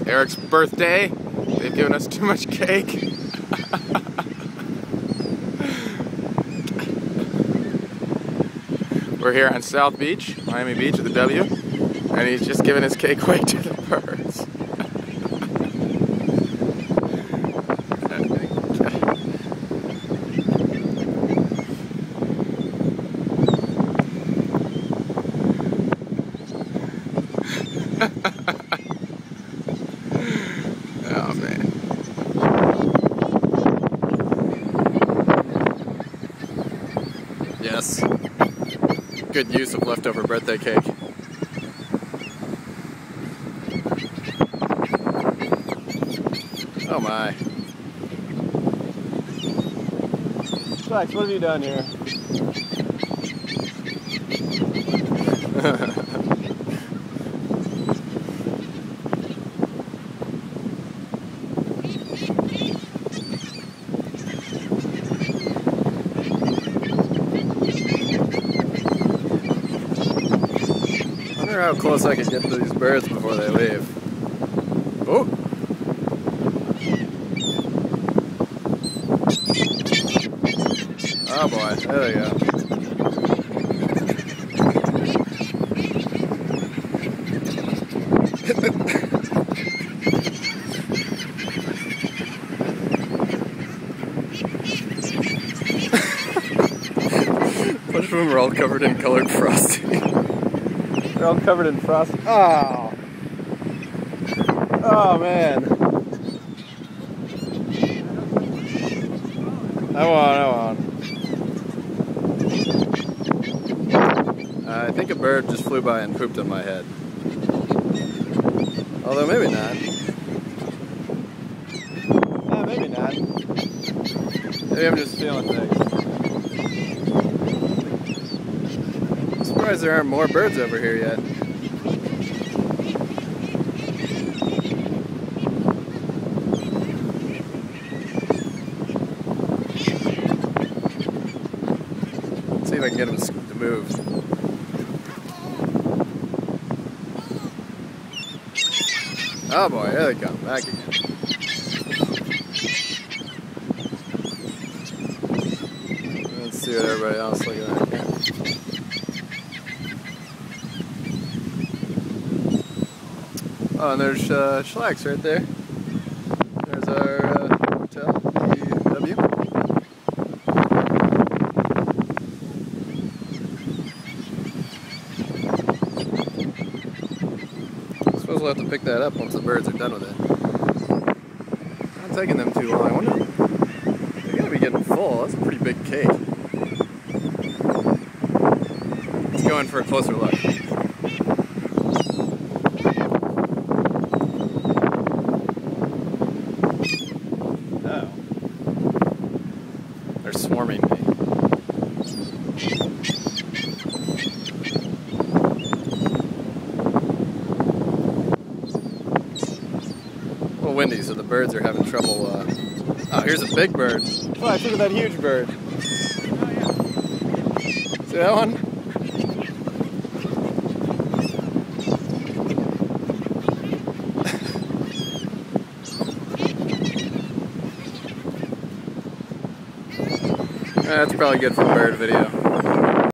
Eric's birthday. They've given us too much cake. We're here on South Beach, Miami Beach with a W, and he's just giving his cake away to the birds. Oh man. Yes. Good use of leftover birthday cake. Oh my. Flex, what have you done here? I wonder how close I can get to these birds before they leave. Oh! Oh boy, there they go. A bunch of them are all covered in colored frosting. They're all covered in frosting. Oh! Oh man! I won. I think a bird just flew by and pooped on my head. Although maybe not. Yeah, maybe not. Maybe I'm just feeling things. I'm surprised there aren't more birds over here yet. Let's see if I can get them to move. Oh boy, there they come, back again. Let's see what everybody else is looking at here. Oh, and there's Schlags right there. There's our hotel, the W. I suppose we'll have to pick that up once the birds are done with it. Not taking them too long. I wonder, they're gonna be getting full. That's a pretty big cake. Let's go in for a closer look. Oh. They're swarming me. A little windy, so the birds are having trouble. Oh, here's a big bird. Oh, look at that huge bird. Oh, yeah. See that one? That's probably good for bird video.